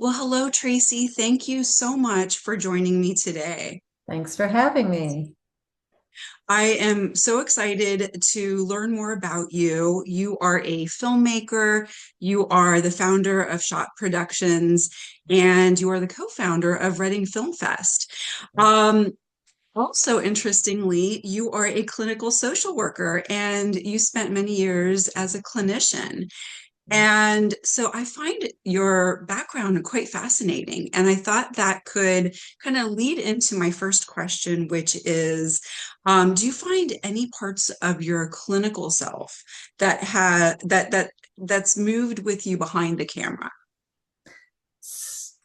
Well, hello, Tracy. Thank you so much for joining me today. Thanks for having me. I am so excited to learn more about you. You are a filmmaker, you are the founder of Schott Productions, and you are the co-founder of Reading Film Fest. Um, Also, interestingly, you are a clinical social worker and you spent many years as a clinician. And so I find your background quite fascinating. And I thought that could kind of lead into my first question, which is, do you find any parts of your clinical self that's moved with you behind the camera?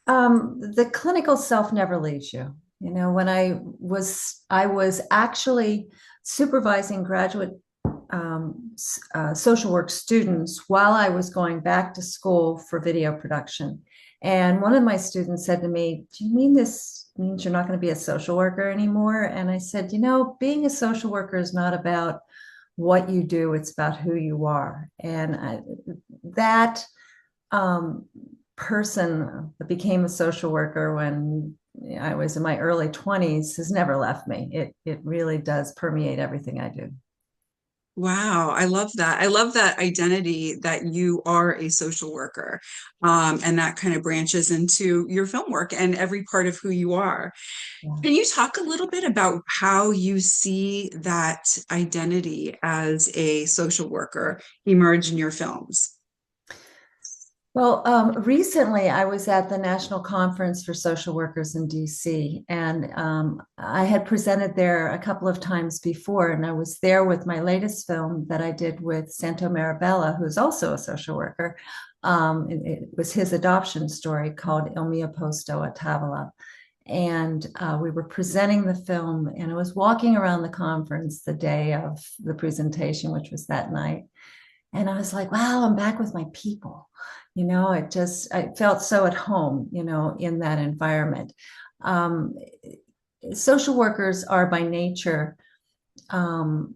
The clinical self never leaves you. You know, when I was actually supervising graduate social work students while I was going back to school for video production. And one of my students said to me, "Do you mean this means you're not going to be a social worker anymore?" And I said, being a social worker is not about what you do, it's about who you are. That um, person that became a social worker when I was in my early 20s has never left me. It really does permeate everything I do. Wow, I love that. I love that identity that you are a social worker, and that kind of branches into your film work and every part of who you are. Yeah. Can you talk a little bit about how you see that identity as a social worker emerge in your films? Well, recently I was at the National Conference for Social Workers in DC, and I had presented there a couple of times before, and I was there with my latest film that I did with Santo Marabella, who's also a social worker. It was his adoption story called Il mio posto a tavola. And we were presenting the film, and I was walking around the conference the day of the presentation, which was that night. And I was like, wow, I'm back with my people. I felt so at home, in that environment. Um, Social workers are by nature, um,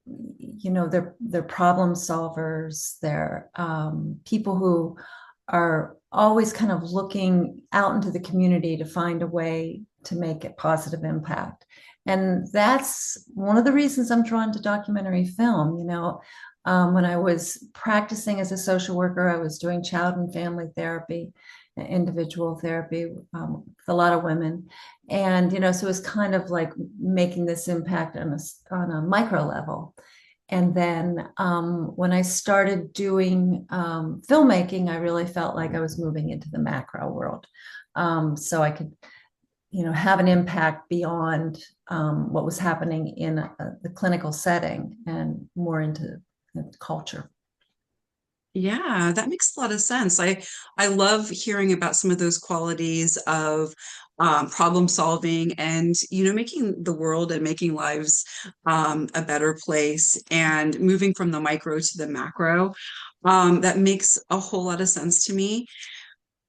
they're problem solvers. They're people who are always kind of looking out into the community to find a way to make a positive impact. And that's one of the reasons I'm drawn to documentary film. When I was practicing as a social worker, I was doing child and family therapy, individual therapy, with a lot of women. And, so it was kind of like making this impact on a micro level. And then when I started doing filmmaking, I really felt like I was moving into the macro world. So I could, have an impact beyond what was happening in the clinical setting and more into the culture. Yeah, that makes a lot of sense. I love hearing about some of those qualities of problem solving and making the world and making lives a better place and moving from the micro to the macro. That makes a whole lot of sense to me.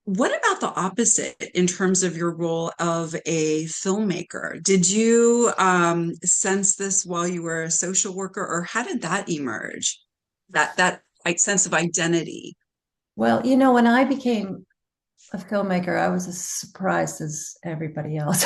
What about the opposite in terms of your role of a filmmaker? Did you sense this while you were a social worker, or how did that emerge? That like sense of identity. Well, when I became a filmmaker, I was as surprised as everybody else.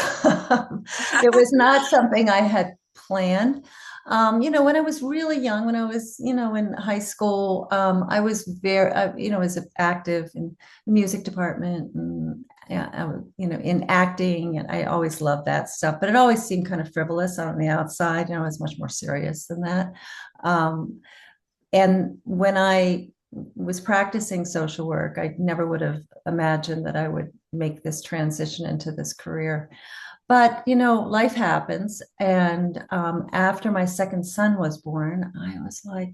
It was not something I had planned. When I was really young, when I was, in high school, I was was active in the music department and, yeah, in acting, and I always loved that stuff. But it always seemed kind of frivolous on the outside. I was much more serious than that. Um, and when I was practicing social work, I never would have imagined that I would make this transition into this career. But, life happens. And after my second son was born, I was like,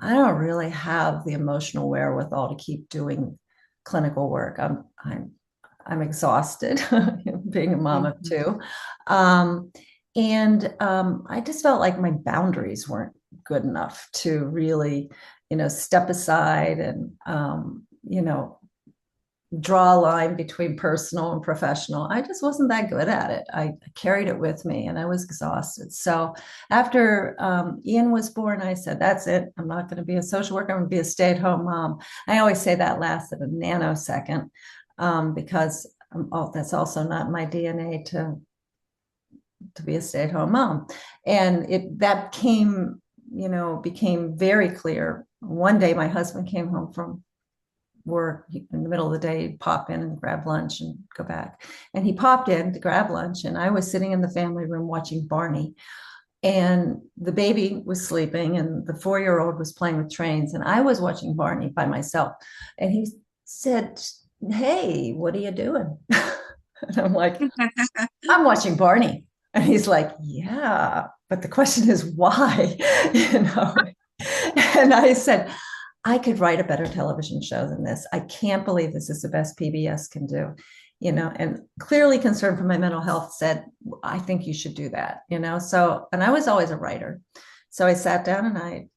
I don't really have the emotional wherewithal to keep doing clinical work. I'm exhausted being a mom of Mhm. two. I just felt like my boundaries weren't good enough to really, step aside and, draw a line between personal and professional. I just wasn't that good at it. I carried it with me and I was exhausted. So after Ian was born, I said, that's it. I'm not going to be a social worker. I'm going to be a stay-at-home mom. I always say that lasted a nanosecond. because that's also not my DNA to be a stay-at-home mom. And that became very clear. One day my husband came home from work in the middle of the day, he'd pop in and grab lunch and go back. And he popped in to grab lunch, and I was sitting in the family room watching Barney. And the baby was sleeping, and the 4-year-old was playing with trains, and I was watching Barney by myself. And he said, "Hey, what are you doing?" And I'm like, "I'm watching Barney." And he's like, "Yeah, but the question is why?" you know. And I said, "I could write a better television show than this. I can't believe this is the best PBS can do." And clearly concerned for my mental health, said, "I think you should do that." So, and I was always a writer. So I sat down and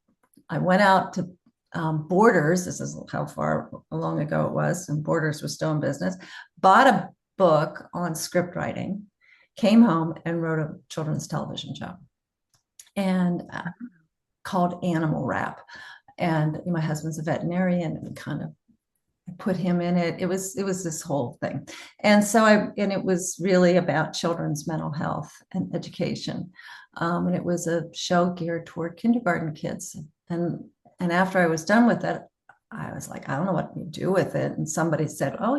I went out to Borders. This is how far long ago it was, and Borders was still in business. Bought a book on script writing, came home and wrote a children's television show, and called Animal Rap. And my husband's a veterinarian, and kind of put him in it. It was this whole thing. And it was really about children's mental health and education. And it was a show geared toward kindergarten kids. And after I was done with it, I was like, I don't know what to do with it. And somebody said, "Oh,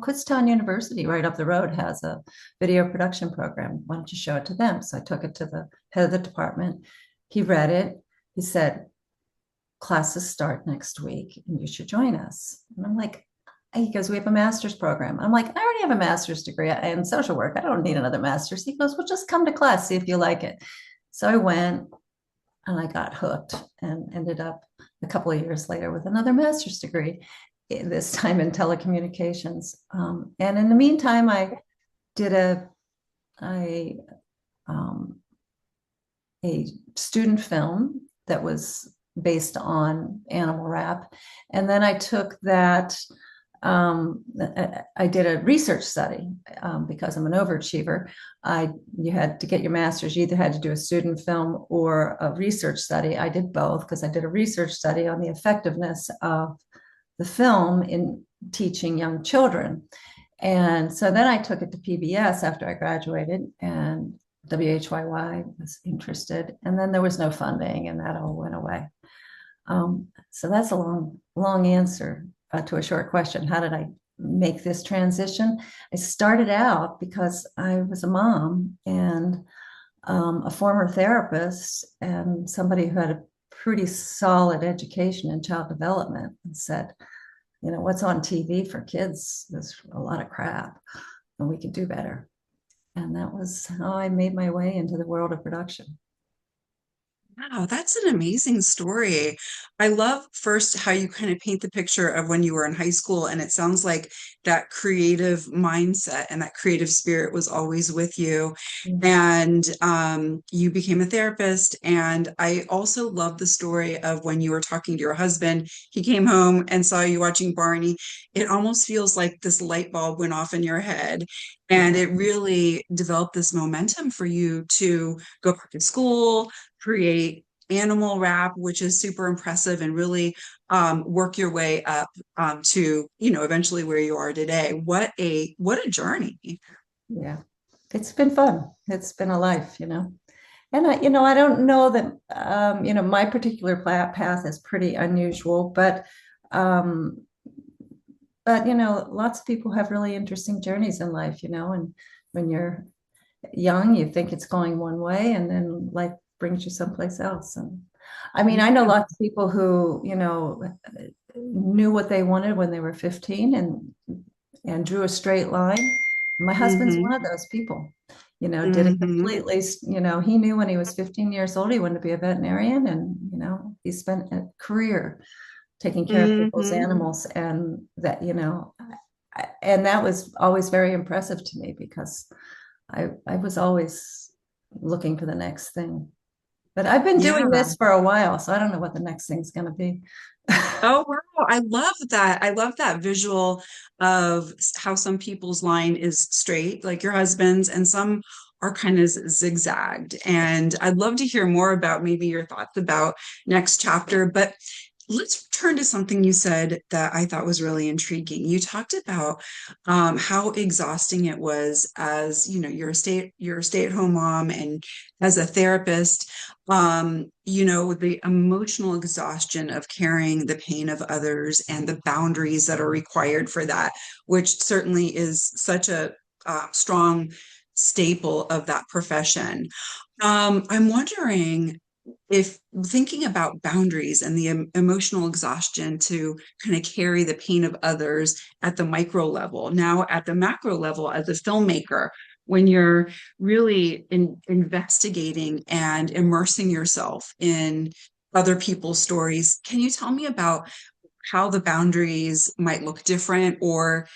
Kutztown University right up the road has a video production program. Why don't you show it to them?" So I took it to the head of the department. He read it. He said, "Classes start next week and you should join us." And I'm like, he goes, "We have a master's program." I'm like, "I already have a master's degree in social work. I don't need another master's." He goes, "Well, just come to class, see if you like it." So I went and I got hooked and ended up a couple of years later with another master's degree, this time in telecommunications. And in the meantime, I did a student film that was based on Animal Rap. And then I took that, I did a research study because I'm an overachiever. You had to get your master's, you either had to do a student film or a research study. I did both because I did a research study on the effectiveness of the film in teaching young children. And so then I took it to PBS after I graduated, and WHYY was interested. And then there was no funding, and that all went away. So that's a long answer to a short question. How did I make this transition? I started out because I was a mom and a former therapist and somebody who had a pretty solid education in child development, and said, what's on TV for kids? There's a lot of crap and we could do better. And that was how I made my way into the world of production. Wow, that's an amazing story. I love first how you kind of paint the picture of when you were in high school, and it sounds like that creative mindset and that creative spirit was always with you. Yeah. And you became a therapist. And I also love the story of when you were talking to your husband. He came home and saw you watching Barney. It almost feels like this light bulb went off in your head. And Yeah. it really developed this momentum for you to go back to school, create Animal Rap, which is super impressive, and really work your way up to eventually where you are today. What a journey. Yeah, it's been fun. It's been a life. And I don't know that my particular path is pretty unusual, but lots of people have really interesting journeys in life. And when you're young, you think it's going one way, and then life brings you someplace else. And I mean, I know lots of people who, knew what they wanted when they were 15 and drew a straight line. My husband's Mm-hmm. one of those people, did it Mm-hmm. completely, he knew when he was 15 years old, he wanted to be a veterinarian, and, he spent a career taking care of people's Mm-hmm. animals. And that, and that was always very impressive to me, because I was always looking for the next thing. But I've been doing Yeah. this for a while, so I don't know what the next thing's going to be. Oh, wow. I love that. I love that visual of how some people's line is straight, like your husband's, and some are kind of zigzagged. And I'd love to hear more about maybe your thoughts about next chapter. But let's turn to something you said that I thought was really intriguing. You talked about how exhausting it was as, you're a stay-at-home mom and as a therapist, the emotional exhaustion of carrying the pain of others and the boundaries that are required for that, which certainly is such a strong staple of that profession. I'm wondering if thinking about boundaries and the emotional exhaustion to kind of carry the pain of others at the micro level, now at the macro level as a filmmaker, when you're really investigating and immersing yourself in other people's stories, can you tell me about how the boundaries might look different or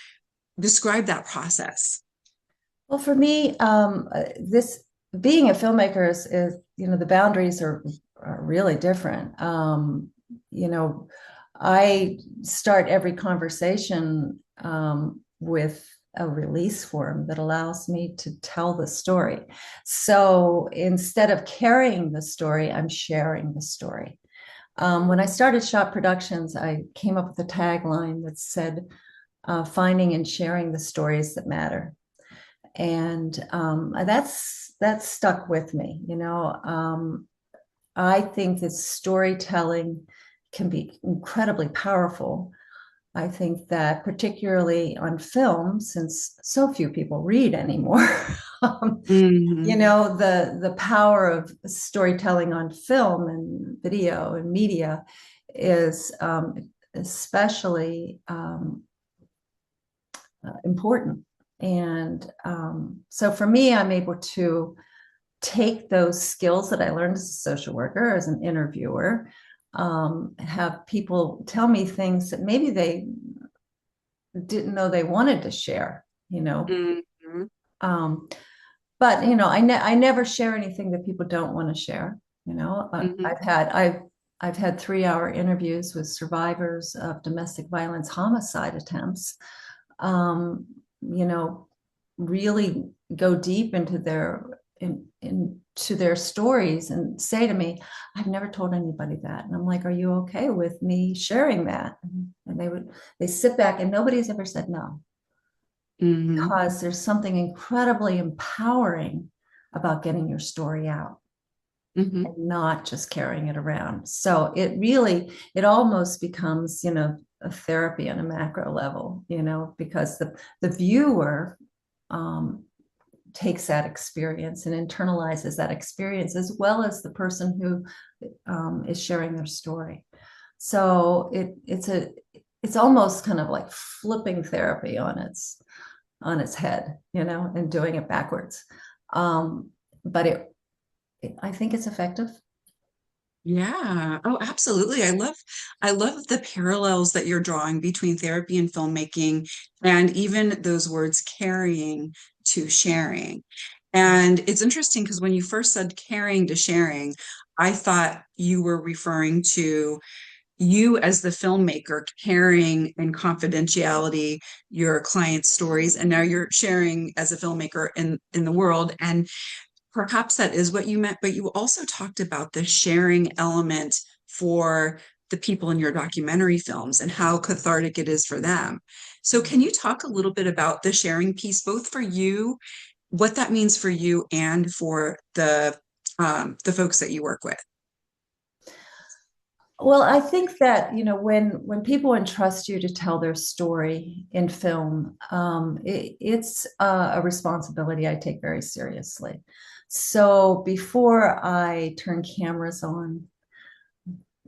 describe that process? Well, for me, this being a filmmaker is, the boundaries are really different. You know, I start every conversation with a release form that allows me to tell the story. So instead of carrying the story, I'm sharing the story. When I started Schott Productions, I came up with a tagline that said, finding and sharing the stories that matter. And that's stuck with me. I think that storytelling can be incredibly powerful. I think that particularly on film, since so few people read anymore, Mhm. the power of storytelling on film and video and media is especially important. And so for me, I'm able to take those skills that I learned as a social worker, as an interviewer, have people tell me things that maybe they didn't know they wanted to share, you know. Mhm. Um, but I never share anything that people don't want to share. Mhm. I've had 3-hour interviews with survivors of domestic violence homicide attempts. Um, you know, really go deep into into their stories and say to me, I've never told anybody that. And I'm like, are you okay with me sharing that? And they sit back, and nobody's ever said no, Mhm. because there's something incredibly empowering about getting your story out Mhm. and not just carrying it around. So it almost becomes, a therapy on a macro level, because the viewer um, takes that experience and internalizes that experience, as well as the person who is sharing their story. So it's almost kind of like flipping therapy on its head, and doing it backwards. But I think it's effective. Yeah. Oh, absolutely. I love the parallels that you're drawing between therapy and filmmaking and even those words carrying to sharing. And it's interesting because when you first said carrying to sharing, I thought you were referring to you as the filmmaker carrying in confidentiality your client's stories, and now you're sharing as a filmmaker in the world. And perhaps that is what you meant, but you also talked about the sharing element for the people in your documentary films and how cathartic it is for them. So, can you talk a little bit about the sharing piece, both for you, what that means for you, and for the folks that you work with? Well, I think that when people entrust you to tell their story in film, it's a responsibility I take very seriously. So before I turn cameras on,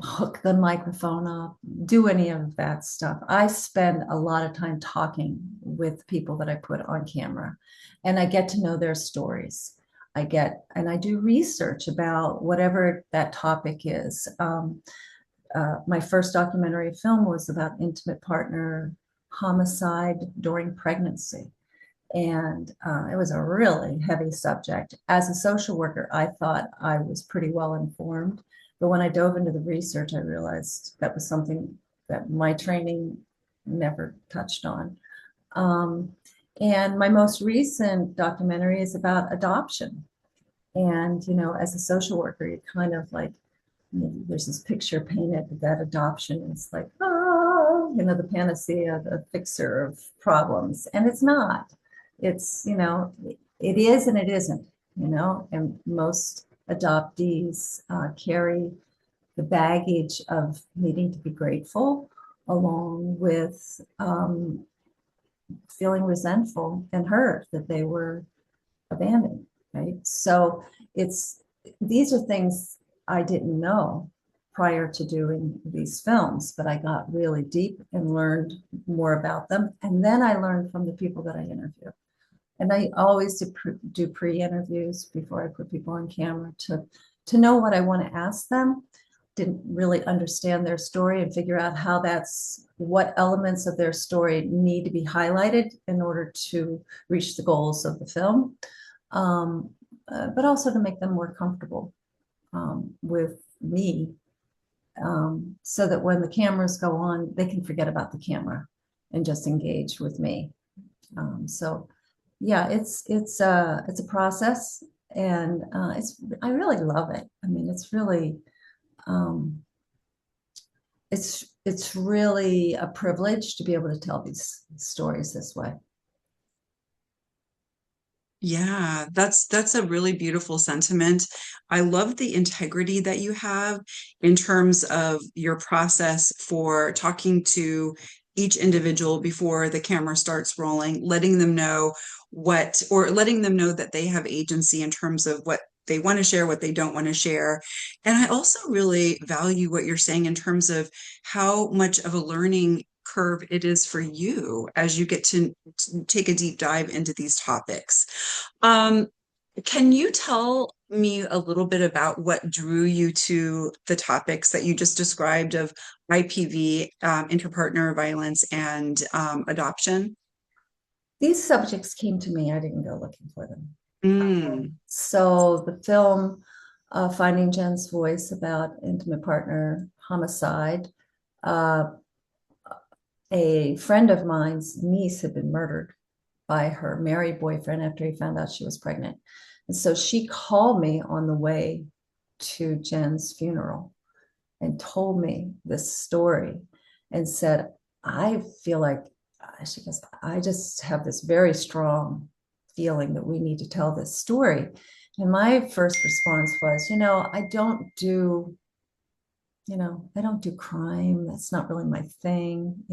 hook the microphone up, do any of that stuff, I spend a lot of time talking with people that I put on camera, and I get to know their stories. I do research about whatever that topic is. My first documentary film was about intimate partner homicide during pregnancy. And it was a really heavy subject. As a social worker, I thought I was pretty well informed. But when I dove into the research, I realized that was something that my training never touched on. Um, and my most recent documentary is about adoption. And, as a social worker, you kind of like there's this picture painted that adoption is like, oh, the panacea, the fixer of problems. And it's not. It's, it is and it isn't, and most adoptees carry the baggage of needing to be grateful along with feeling resentful and hurt that they were abandoned, right? So these are things I didn't know prior to doing these films, but I got really deep and learned more about them. And then I learned from the people that I interview. And I always do pre-interviews before I put people on camera to know what I want to ask them. Didn't really understand their story and figure out what elements of their story need to be highlighted in order to reach the goals of the film. But also to make them more comfortable with me, so that when the cameras go on, they can forget about the camera and just engage with me. So yeah, it's a process, and I really love it. I mean, it's really it's really a privilege to be able to tell these stories this way. Yeah, that's a really beautiful sentiment. I love the integrity that you have in terms of your process for talking to each individual before the camera starts rolling, letting them know or letting them know that they have agency in terms of what they want to share, what they don't want to share. And I also really value what you're saying in terms of how much of a learning curve it is for you as you get to take a deep dive into these topics. Um, can you tell me a little bit about what drew you to the topics that you just described of IPV, interpartner violence, and adoption? These subjects came to me. I didn't go looking for them. Mm, So the film, Finding Jen's Voice, about intimate partner homicide, uh, a friend of mine's niece had been murdered by her married boyfriend after he found out she was pregnant. And so she called me on the way to Jen's funeral and told me this story and said, I feel like, she goes, I just have this very strong feeling that we need to tell this story. And my first response was, I don't do crime. That's not really my thing.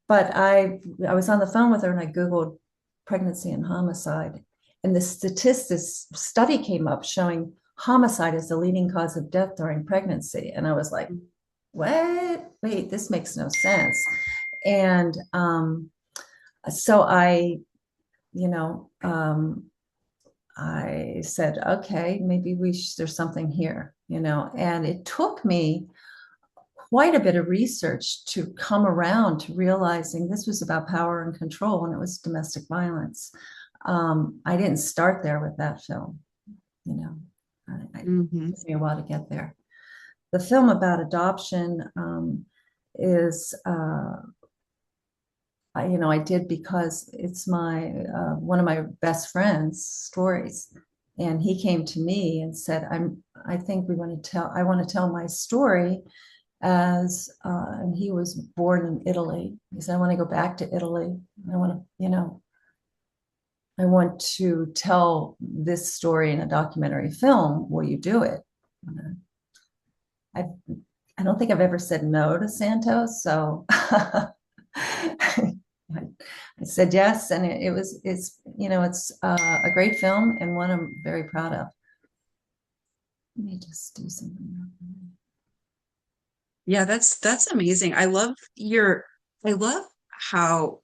But I was on the phone with her and I Googled pregnancy and homicide. And the statistics study came up showing homicide is the leading cause of death during pregnancy. And I was like, what? Wait, this makes no sense. And so you know, um, I said, okay, maybe there's something here. And it took me quite a bit of research to come around to realizing this was about power and control and it was domestic violence. I didn't start there with that film, you know, mhm. it took me a while to get there. The film about adoption is, I did because it's one of my best friend's stories. And he came to me and said, I want to tell my story and he was born in Italy. He said, I want to go back to Italy. I want to tell this story in a documentary film. Will you do it? I, I don't think I've ever said no to Santos. So I said yes. And it's a great film and one I'm very proud of. Let me just do something. Yeah, that's amazing. I love how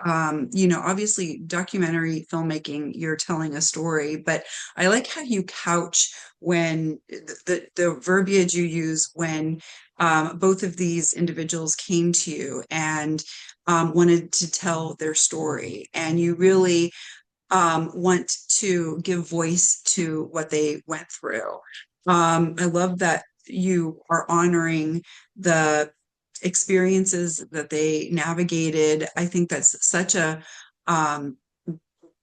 obviously documentary filmmaking, you're telling a story, but I like how you couch when the verbiage you use when both of these individuals came to you and wanted to tell their story, and you really want to give voice to what they went through. I love that you are honoring the experiences that they navigated. I think that's such a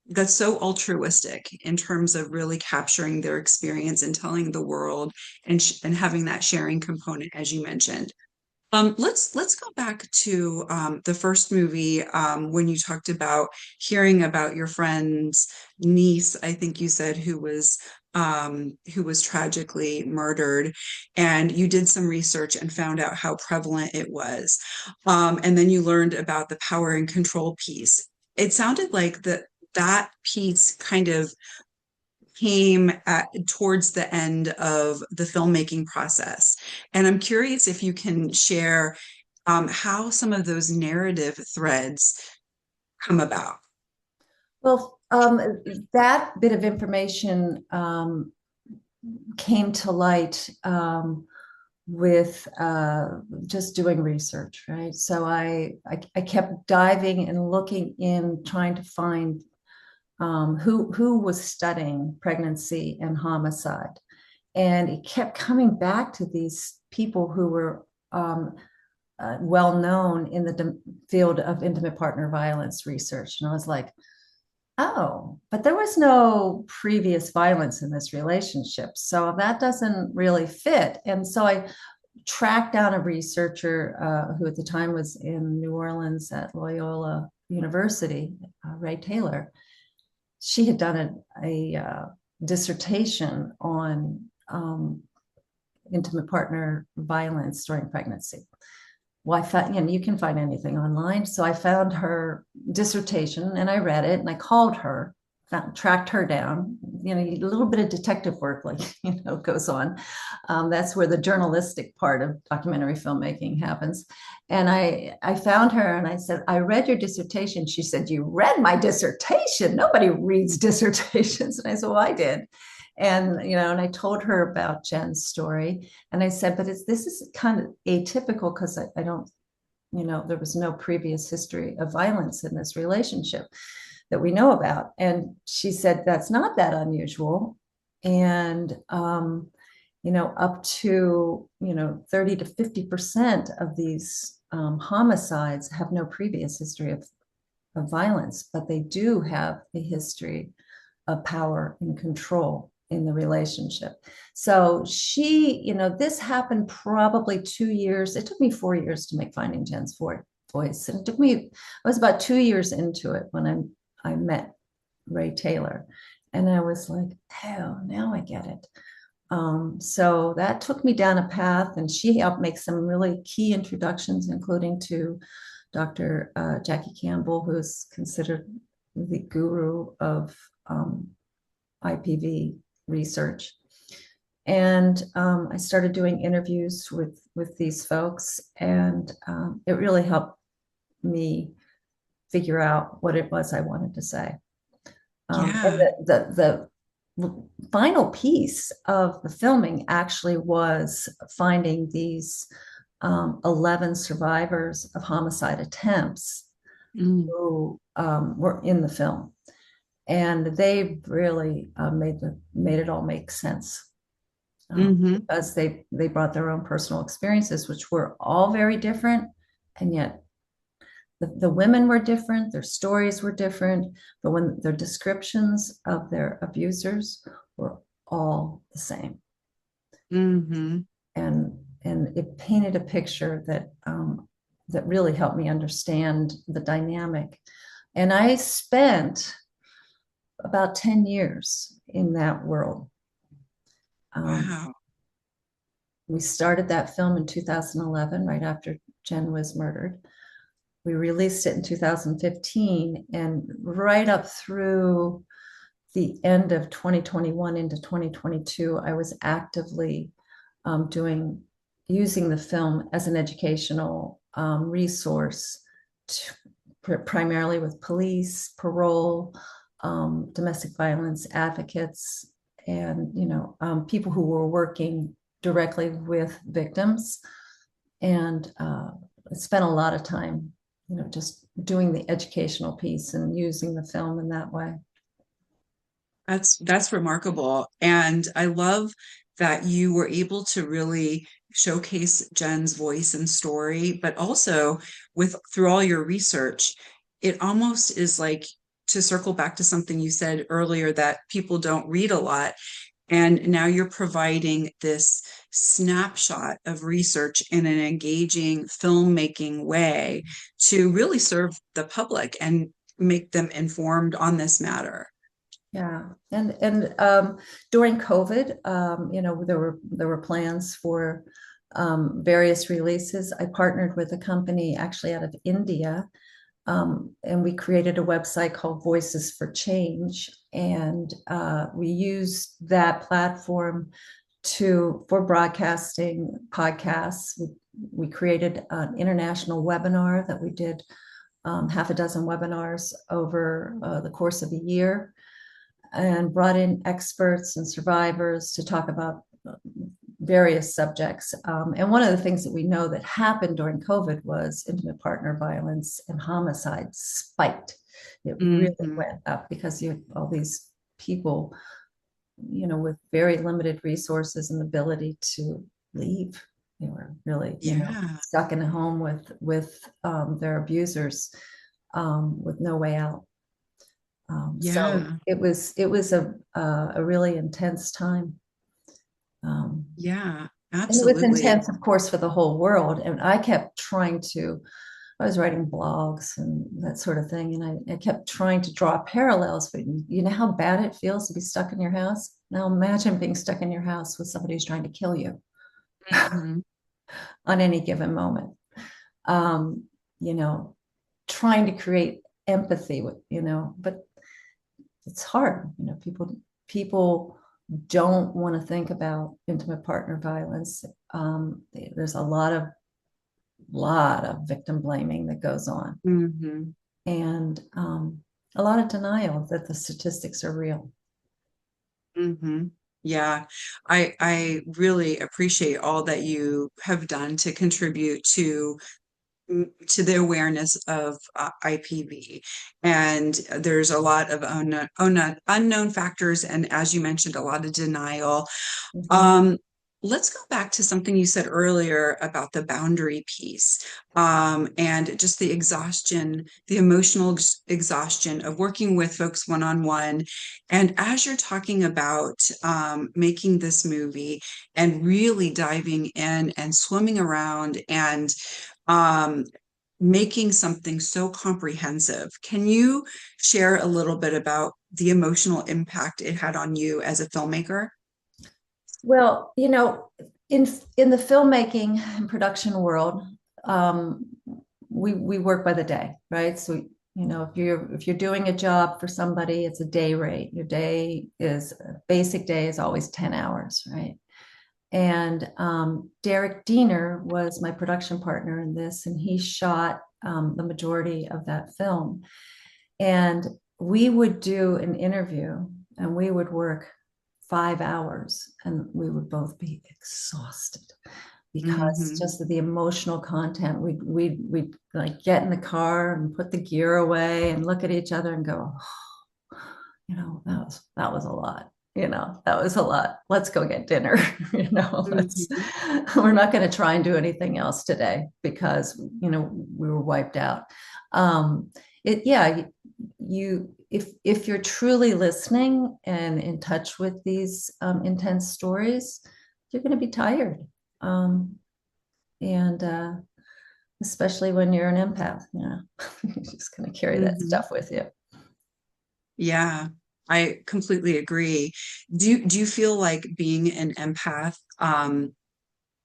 that's so altruistic in terms of really capturing their experience and telling the world and having that sharing component, as you mentioned. Let's go back to the first movie when you talked about hearing about your friend's niece, I think you said, who was tragically murdered, and you did some research and found out how prevalent it was. And then you learned about the power and control piece. It sounded like that piece kind of came towards the end of the filmmaking process. And I'm curious if you can share how some of those narrative threads come about. Well, that bit of information came to light with just doing research, right? So I kept diving and looking in, trying to find who was studying pregnancy and homicide, and it kept coming back to these people who were well known in the field of intimate partner violence research, and I was like, oh, but there was no previous violence in this relationship. So that doesn't really fit. And so I tracked down a researcher who at the time was in New Orleans at Loyola University, Ray Taylor. She had done a dissertation on intimate partner violence during pregnancy. Well, I found, you can find anything online. So I found her dissertation and I read it and I called her, tracked her down. A little bit of detective work, like, goes on. That's where the journalistic part of documentary filmmaking happens. And I found her and I said, I read your dissertation. She said, you read my dissertation? Nobody reads dissertations. And I said, well, I did. And and I told her about Jen's story, and I said, but this is kind of atypical because I don't, there was no previous history of violence in this relationship that we know about. And she said, that's not that unusual. And up to 30 to 50% of these homicides have no previous history of violence, but they do have a history of power and control in the relationship. So this happened probably 2 years. It took me 4 years to make Finding Jen's Voice. And I was about 2 years into it when I met Ray Taylor. And I was like, oh, now I get it. So that took me down a path, and she helped make some really key introductions, including to Dr. Jackie Campbell, who's considered the guru of IPV research. And I started doing interviews with these folks, and it really helped me figure out what it was I wanted to say. And the final piece of the filming actually was finding these 11 survivors of homicide attempts who were in the film. And they really made it all make sense because they brought their own personal experiences, which were all very different, and yet the women were different, their stories were different, but when their descriptions of their abusers were all the same. And it painted a picture that that really helped me understand the dynamic. And I spent about 10 years in that world. Wow. We started that film in 2011, right after Jen was murdered. We released it in 2015, and right up through the end of 2021 into 2022, I was actively using the film as an educational resource, primarily with police, parole, domestic violence advocates, and people who were working directly with victims, and spent a lot of time just doing the educational piece and using the film in that way. That's remarkable. And I love that you were able to really showcase Jen's voice and story, but also through all your research, it almost is like to circle back to something you said earlier, that people don't read a lot. And now you're providing this snapshot of research in an engaging filmmaking way to really serve the public and make them informed on this matter. Yeah, and during COVID, there were plans for various releases. I partnered with a company actually out of India, and we created a website called Voices for Change, and we used that platform for broadcasting podcasts. We created an international webinar that we did half a dozen webinars over the course of a year, and brought in experts and survivors to talk about various subjects. And one of the things that we know that happened during COVID was intimate partner violence and homicide spiked. It really went up because you have all these people, with very limited resources and ability to leave. They were really, stuck in a home with their abusers, with no way out. So it was a really intense time. Yeah, And it was absolutely. intense, of course, for the whole world. And I kept I was writing blogs and that sort of thing. And I kept trying to draw parallels. But you know how bad it feels to be stuck in your house? Now imagine being stuck in your house with somebody who's trying to kill you Mhm. on any given moment. Um, you know, trying to create empathy but it's hard. People don't want to think about intimate partner violence. There's a lot of victim blaming that goes on, Mhm. and a lot of denial that the statistics are real. Mhm. Yeah, I really appreciate all that you have done to contribute to the awareness of IPV. And there's a lot of unknown factors, and as you mentioned, a lot of denial. Mhm. Um, let's go back to something you said earlier about the boundary piece, and just the exhaustion, the emotional exhaustion of working with folks one on one. And as you're talking about making this movie and really diving in and swimming around and um, making something so comprehensive, can you share a little bit about the emotional impact it had on you as a filmmaker? Well, in the filmmaking and production world, um, we work by the day, right? So, if you're doing a job for somebody, it's a day rate. Your basic day is always 10 hours, right? And Derek Diener was my production partner in this, and he shot the majority of that film. And we would do an interview, and we would work 5 hours, and we would both be exhausted because Hmm. just of the emotional content. We'd like get in the car and put the gear away and look at each other and go, that was a lot. That was a lot. Let's go get dinner. Let's Hmm. we're not going to try and do anything else today because we were wiped out. If you're truly listening and in touch with these intense stories, you're going to be tired. And especially when you're an empath, you're just going to carry that Hmm. stuff with you. Yeah, I completely agree. Do you feel like being an empath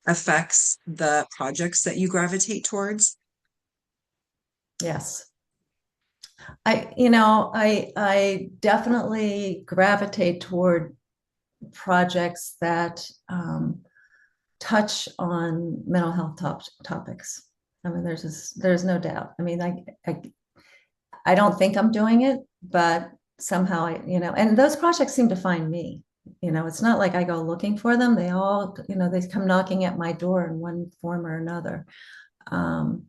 affects the projects that you gravitate towards? Yes. I definitely gravitate toward projects that touch on mental health topics. I mean, there's no doubt. I mean, I don't think I'm doing it, but somehow and those projects seem to find me. It's not like I go looking for them. They all, they come knocking at my door in one form or another. Um,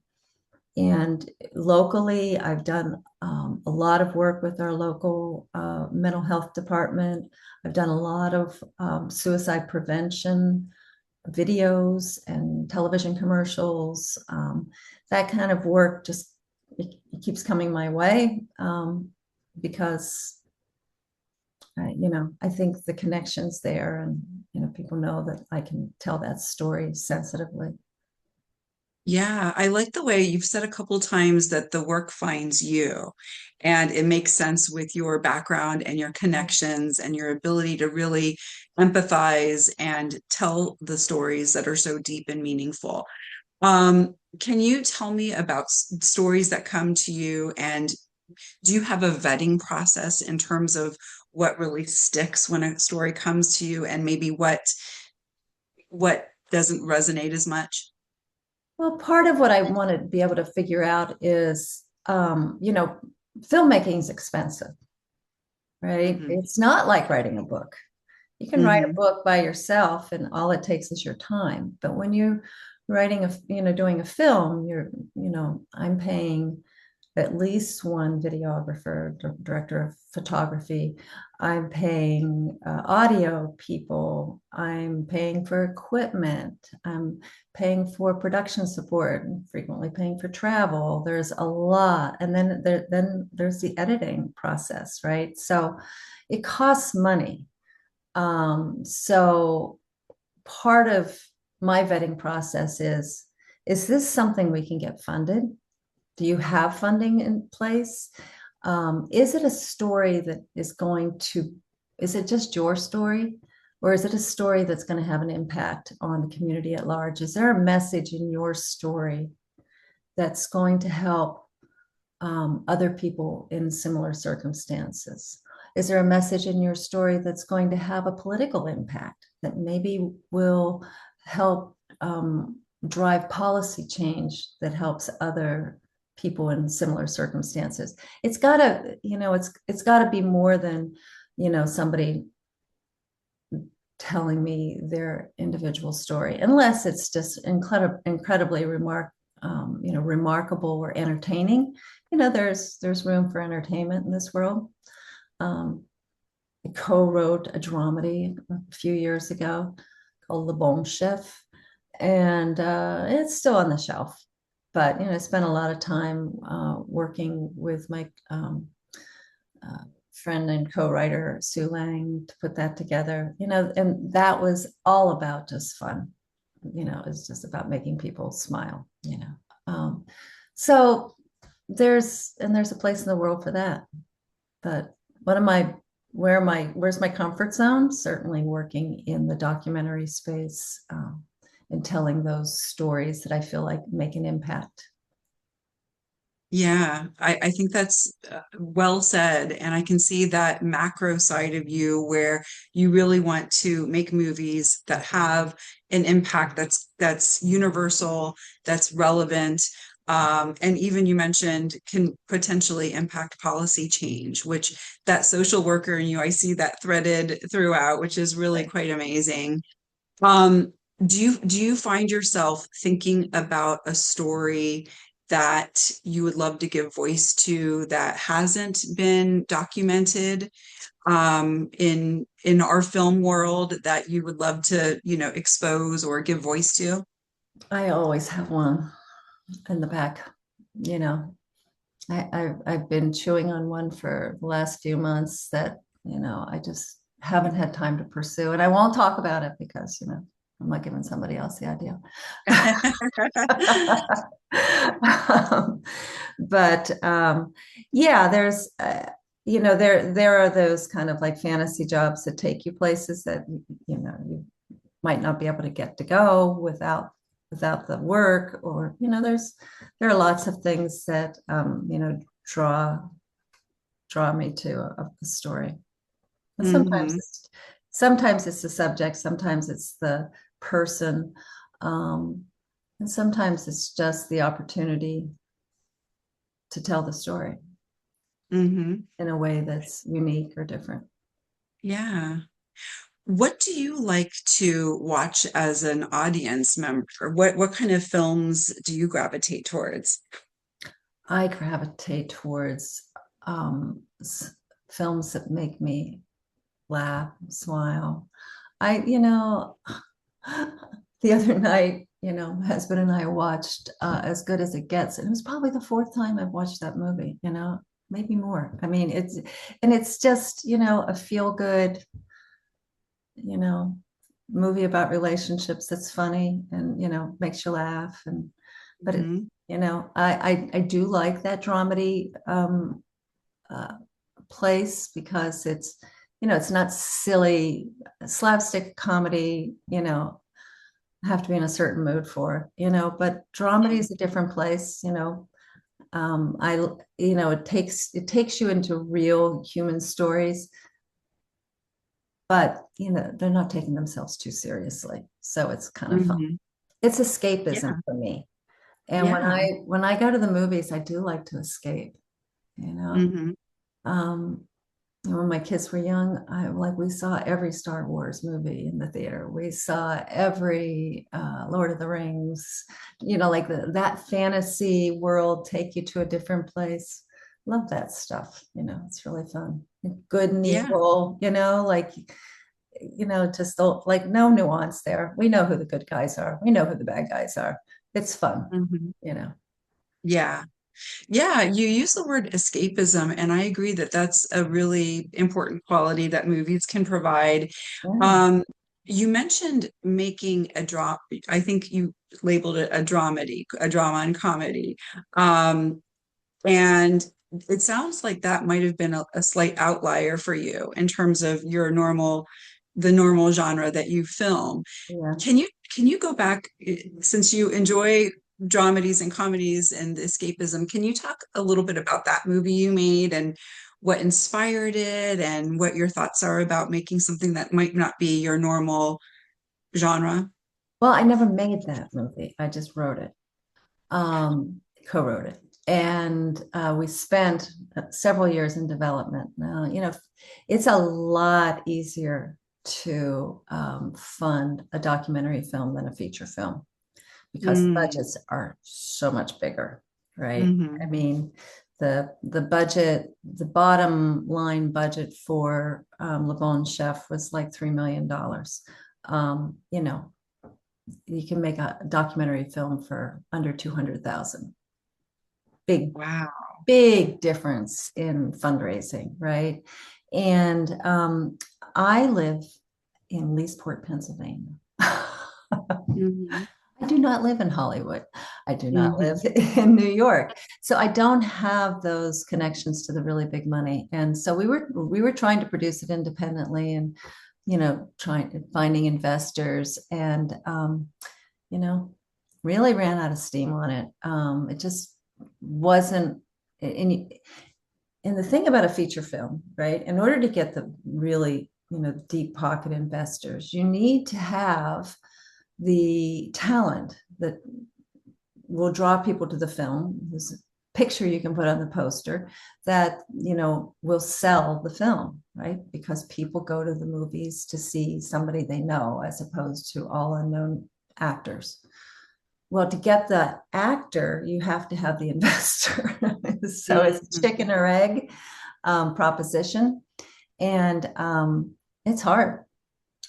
and locally, I've done a lot of work with our local mental health department. I've done a lot of suicide prevention videos and television commercials. That kind of work just it keeps coming my way. because I think the connection's there, and people know that I can tell that story sensitively. Yeah, I like the way you've said a couple times that the work finds you, and it makes sense with your background and your connections and your ability to really empathize and tell the stories that are so deep and meaningful. Can you tell me about stories that come to you, and do you have a vetting process in terms of what really sticks when a story comes to you, and maybe what doesn't resonate as much? Well, part of what I want to be able to figure out is, filmmaking is expensive, right? Hmm. It's not like writing a book. You can write a Hmm. book by yourself and all it takes is your time. But when you're writing doing a film, I'm paying at least one videographer, director of photography. I'm paying audio people. I'm paying for equipment. I'm paying for production support. I'm frequently paying for travel. There's a lot, and then there's the editing process, right? So it costs money. So part of my vetting process is this something we can get funded? Do you have funding in place? Is it a story that is it just your story? Or is it a story that's going to have an impact on the community at large? Is there a message in your story that's going to help other people in similar circumstances? Is there a message in your story that's going to have a political impact that maybe will help drive policy change that helps other people in similar circumstances? It's got to, it's got to be more than, somebody telling me their individual story, unless it's just incredibly remarkable or entertaining. There's room for entertainment in this world. I co-wrote a dramedy a few years ago called Le Bon Chef, and it's still on the shelf. But I spent a lot of time working with my uh, friend and co-writer Sue Lang to put that together. And that was all about just fun. It's just about making people smile. So there's a place in the world for that. But what am I where's my comfort zone? Certainly working in the documentary space, and telling those stories that I feel like make an impact. Yeah, I think that's well said. And I can see that macro side of you where you really want to make movies that have an impact that's universal, that's relevant. And even you mentioned can potentially impact policy change, which that social worker in you, I see that threaded throughout, which is really Right. quite amazing. Um, do you find yourself thinking about a story that you would love to give voice to that hasn't been documented in our film world that you would love to, expose or give voice to? I always have one in the back. You know, I've been chewing on one for the last few months that, I just haven't had time to pursue. And I won't talk about it because, I'm not giving somebody else the idea. um, but yeah, there are those kind of like fantasy jobs that take you places that you might not be able to get to go without the work, or there are lots of things that draw draw me to a story. And Hmm. sometimes it's the subject, sometimes it's the person, um, and sometimes it's just the opportunity to tell the story Hmm. in a way that's unique or different. Yeah. What do you like to watch as an audience member? What kind of films do you gravitate towards? I gravitate towards films that make me laugh, smile. The other night, my husband and I watched As Good as It Gets, and it was probably the fourth time I've watched that movie. maybe more. I mean, it's just, a feel good, you know, movie about relationships that's funny and, makes you laugh. But Mhm. I do like that dramedy uh, place because it's not silly slapstick comedy, I have to be in a certain mood for, but dramedy is a different place, I, it takes you into real human stories, but they're not taking themselves too seriously. So it's kind of fun. Mhm. It's escapism Yeah. for me. And when Yeah. I go to the movies, I do like to escape, you know. Mhm. Um, when my kids were young, we saw every Star Wars movie in the theater. We saw every Lord of the Rings, like that fantasy world take you to a different place. Love that stuff. It's really fun. Good and Yeah. evil, just like no nuance there. We know who the good guys are. We know who the bad guys are. It's fun, Mhm. you know. Yeah. Yeah, you use the word escapism, and I agree that that's a really important quality that movies can provide. Yeah. Um, you mentioned making a drama, I think you labeled it a dramedy, a drama and comedy. Um, and it sounds like that might have been a slight outlier for you in terms of the normal genre that you film. Yeah. Can you go back, since you enjoy dramedies and comedies and escapism, can you talk a little bit about that movie you made and what inspired it and what your thoughts are about making something that might not be your normal genre? Well, I never made that movie. I just wrote it, co-wrote it. And we spent several years in development. Now, it's a lot easier to fund a documentary film than a feature film because the Mm, budgets are so much bigger, right? I hmm. mean, the budget, the bottom line budget for Le Bon Chef was like $3 million. You know, you can make a documentary film for under 200,000. Big, Wow. big difference in fundraising, right? And I live in Leesport, Pennsylvania. Hmm. I do not live in Hollywood. I do not live Hmm. in New York. So I don't have those connections to the really big money. And so we were trying to produce it independently and trying finding investors and you know, really ran out of steam on it. It just wasn't and the thing about a feature film, right? In order to get the really, deep pocket investors, you need to have the talent that will draw people to the film. There's a picture you can put on the poster that, will sell the film, right? Because people go to the movies to see somebody they know as opposed to all unknown actors. Well, to get the actor, you have to have the investor. So it's a Hmm. chicken or egg proposition. And it's hard.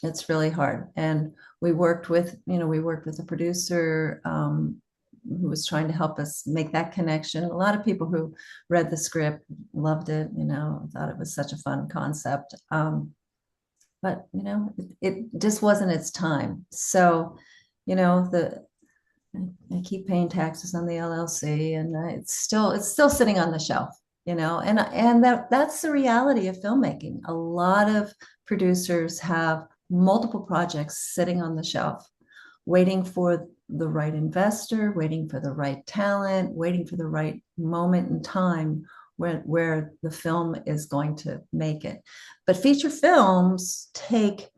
It's really hard. And we worked with a producer who was trying to help us make that connection. A lot of people who read the script loved it, thought it was such a fun concept. But it just wasn't its time. So, the I keep paying taxes on the LLC, and it's still sitting on the shelf, and that's the reality of filmmaking. A lot of producers have multiple projects sitting on the shelf, waiting for the right investor, waiting for the right talent, waiting for the right moment in time where the film is going to make it. But feature films take,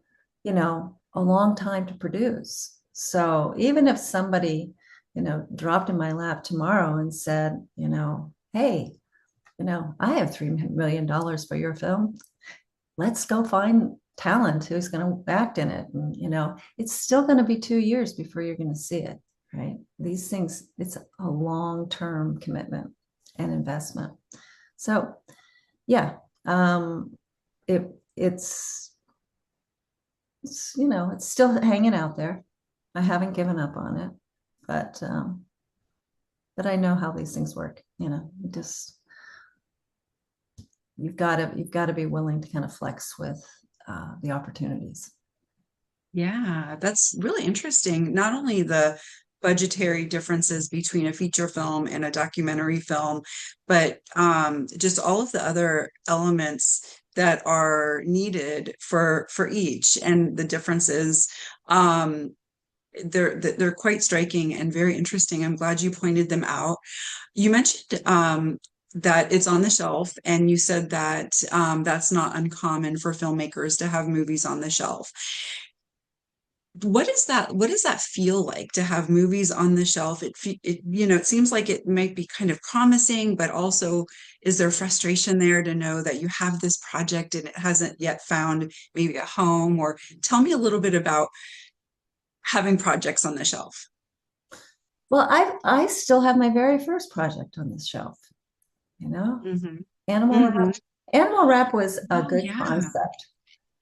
a long time to produce. So even if somebody, dropped in my lap tomorrow and said, hey, I have $3 million for your film. Let's go find talent who's going to act in it. And, it's still going to be 2 years before you're going to see it, right? These things, it's a long-term commitment and investment. So, yeah, it it's it's still hanging out there. I haven't given up on it, but I know how these things work. Just you've got to be willing to kind of flex with the opportunities. Yeah, that's really interesting. Not only the budgetary differences between a feature film and a documentary film, but just all of the other elements that are needed for each, and the differences. Um, they're quite striking and very interesting. I'm glad you pointed them out. You mentioned that it's on the shelf, and you said that that's not uncommon for filmmakers to have movies on the shelf. What does that feel like to have movies on the shelf? It seems like it might be kind of promising, but also, is there frustration there to know that you have this project and it hasn't yet found maybe a home? Or tell me a little bit about having projects on the shelf. Well, I still have my very first project on this shelf, you know. Hmm. Animal Hmm. Rap. Animal Rap was a Oh good yeah. concept.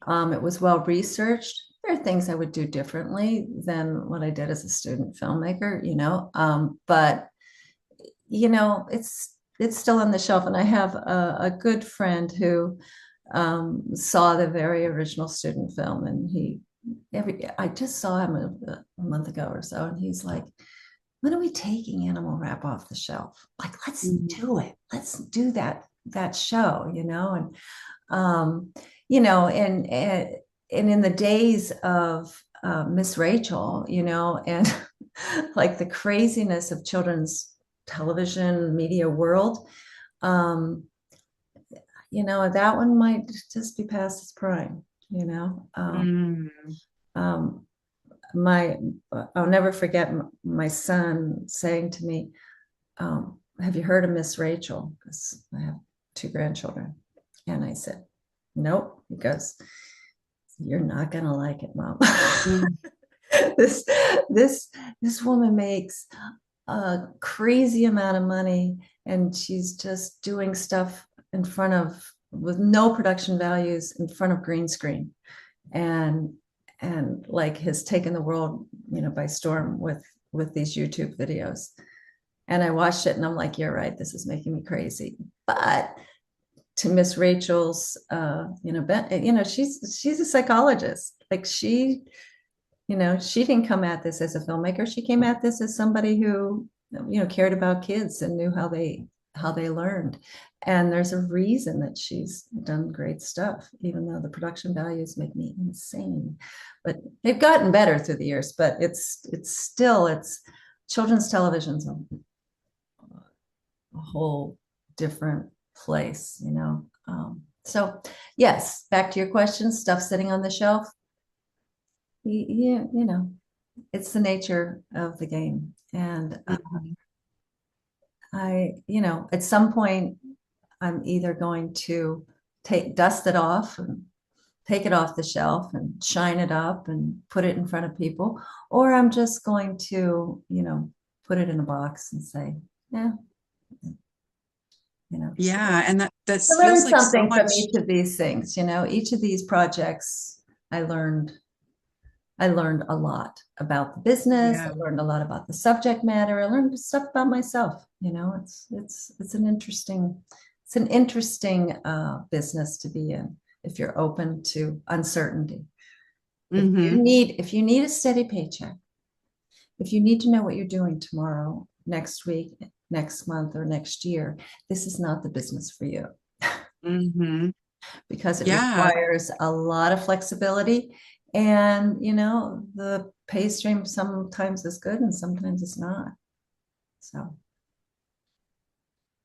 It was well researched. There are things I would do differently than what I did as a student filmmaker, but it's still on the shelf. And I have a good friend who saw the very original student film, and I just saw him a month ago or so, and he's like, when are we taking Animal Rap off the shelf? Like, let's Mhm. do it. Let's do that show, and um, you know, and in the days of Miss Rachel, and like the craziness of children's television media world, um, that one might just be past its prime, you know. Mm. Um, my I'll never forget my son saying to me, have you heard of Miss Rachel? Because I have two grandchildren. And I said, nope. He goes, you're not gonna like it, Mom. Mm. this this this woman makes a crazy amount of money, and she's just doing stuff in front of with no production values in front of green screen, and like has taken the world by storm with these YouTube videos. And I watched it and I'm like, you're right, this is making me crazy. But to Miss Rachel's, she's a psychologist. Like she didn't come at this as a filmmaker. She came at this as somebody who, cared about kids and knew how they learned. And there's a reason that she's done great stuff, even though the production values make me insane. But they've gotten better through the years. But it's children's television's a whole different place. So yes, back to your question, stuff sitting on the shelf. Yeah, it's the nature of the game. And Mhm. at some point, I'm either going to dust it off and take it off the shelf and shine it up and put it in front of people, or I'm just going to, put it in a box and say, yeah, so Yeah, and that I feels learned like so something from much. each of these things. Each of these projects, I learned I learned a lot about the business. Yeah. I learned a lot about the subject matter. I learned stuff about myself. It's an interesting business to be in if you're open to uncertainty. Hmm. If you need a steady paycheck, if you need to know what you're doing tomorrow, next week, next month, or next year, this is not the business for you Hmm. because it Yeah. requires a lot of flexibility. And, the pay stream sometimes is good and sometimes it's not. So,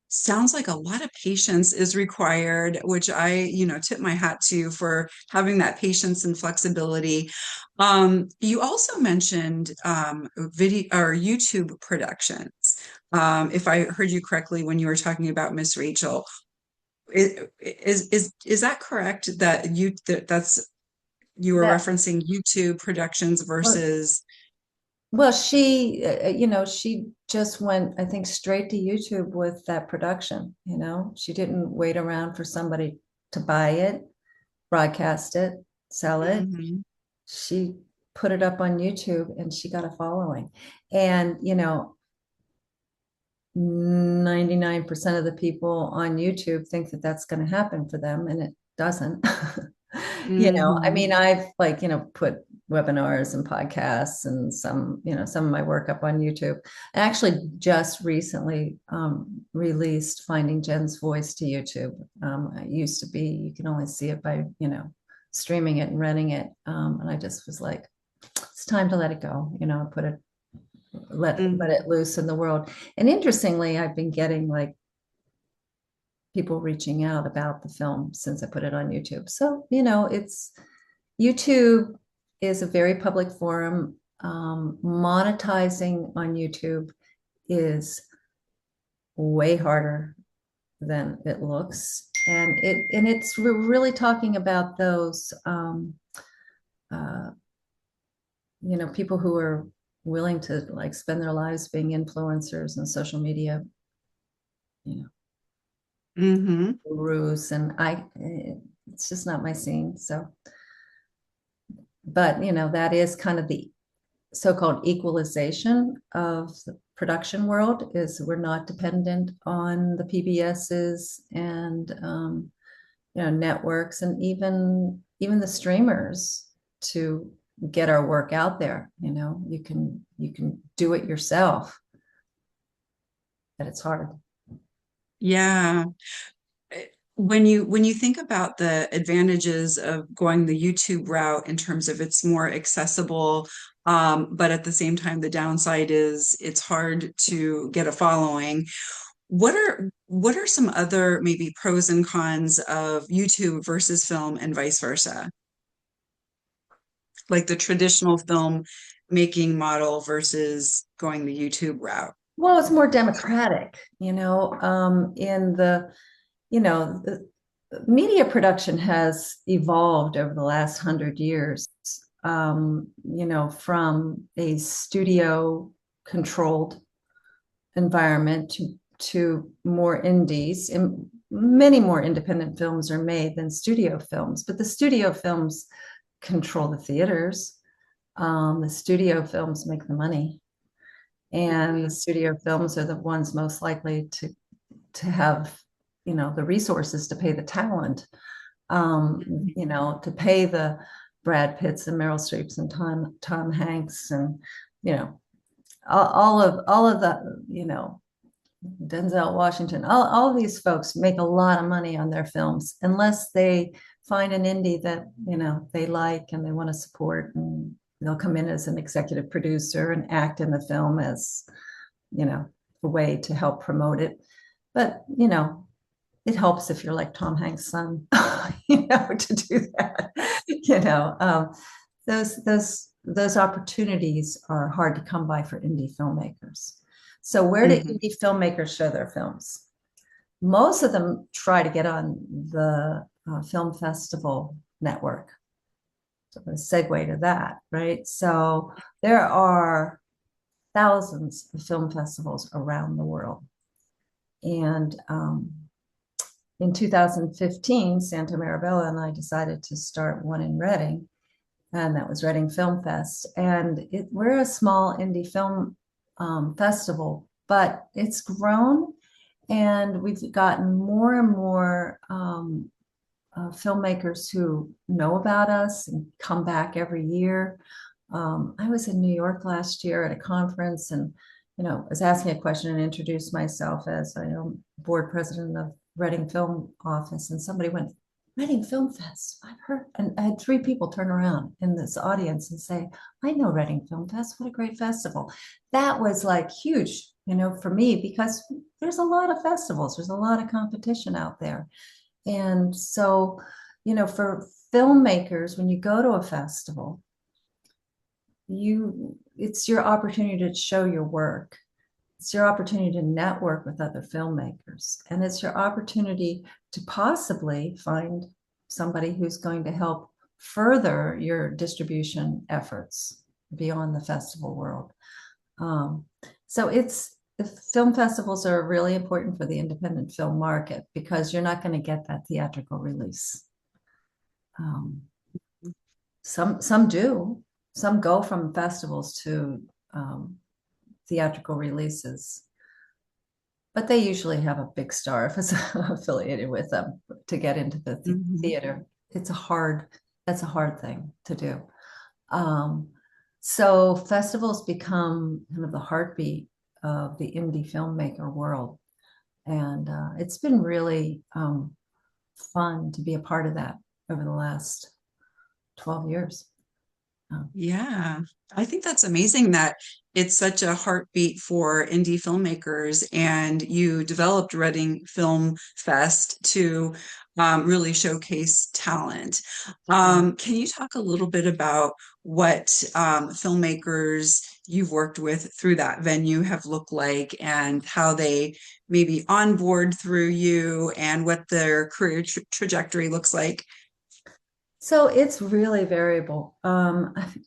Sounds like a lot of patience is required, which I tip my hat to for having that patience and flexibility. You also mentioned video or YouTube productions. If I heard you correctly when you were talking about Miss Rachel, is that correct that that's you were that, referencing YouTube productions well, versus well, she just went, I think, straight to YouTube with that production. She didn't wait around for somebody to buy it, broadcast it, sell it. Mhm. She put it up on YouTube and she got a following. And, 99% of the people on YouTube think that that's going to happen for them, and it doesn't. I Hmm. mean, I've like, put webinars and podcasts and some of my work up on YouTube. I actually just recently released Finding Jen's Voice to YouTube. It used to be, you can only see it by, streaming it and renting it. And I just was like, it's time to let it go, put it, let it loose in the world. And interestingly, I've been getting like people reaching out about the film since I put it on YouTube. So, it's YouTube is a very public forum. Monetizing on YouTube is way harder than it looks. And we're really talking about those uh, people who are willing to like spend their lives being influencers and social media, you know, Hmm. gurus, and it's just not my scene. So, but that is kind of the so-called equalization of the production world, is we're not dependent on the PBSs and networks, and even the streamers to get our work out there. You can do it yourself, but it's hard. Yeah. When you think about the advantages of going the YouTube route in terms of it's more accessible, but at the same time, the downside is it's hard to get a following. What are some other maybe pros and cons of YouTube versus film and vice versa? Like the traditional film making model versus going the YouTube route. Well, it's more democratic, in the media production has evolved over the last 100 years, from a studio controlled environment to more indies. And many more independent films are made than studio films, but the studio films control the theaters. The studio films make the money, and the studio films are the ones most likely to have the resources to pay the talent, to pay the Brad Pitts and Meryl Streeps and Tom Hanks, and you know all of the Denzel Washington. All of these folks make a lot of money on their films unless they find an indie that they like and they want to support, and they'll come in as an executive producer and act in the film as a way to help promote it. But it helps if you're like Tom Hanks' son, to do that. Those opportunities are hard to come by for indie filmmakers. So where do Mhm. indie filmmakers show their films? Most of them try to get on the film festival network. So I'm going to segue to that, right? So there are thousands of film festivals around the world. And in 2015, Santa Marabella and I decided to start one in Reading, and that was Reading Film Fest. And we're a small indie film festival, but it's grown, and we've gotten more and more filmmakers who know about us and come back every year. I was in New York last year at a conference, and was asking a question and introduced myself as I am board president of Reading Film Office, and somebody went, Reading Film Fest. I've heard, and I had three people turn around in this audience and say, I know Reading Film Fest. What a great festival. That was like huge, for me, because there's a lot of festivals, there's a lot of competition out there. And so, for filmmakers, when you go to a festival, it's your opportunity to show your work. It's your opportunity to network with other filmmakers. And it's your opportunity to possibly find somebody who's going to help further your distribution efforts beyond the festival world. So film festivals are really important for the independent film market because you're not going to get that theatrical release. Some do. Some go from festivals to theatrical releases. but they usually have a big star if it's affiliated with them to get into the Mhm. theater. That's a hard thing to do. Um, so festivals become kind of the heartbeat of the indie filmmaker world. And it's been really fun to be a part of that over the last 12 years. Um, Yeah, I think that's amazing that it's such a heartbeat for indie filmmakers, and you developed Reading Film Fest to really showcase talent. yeah. Can you talk a little bit about what filmmakers you've worked with through that venue have looked like, and how they maybe onboard through you, and what their career trajectory looks like? So it's really variable.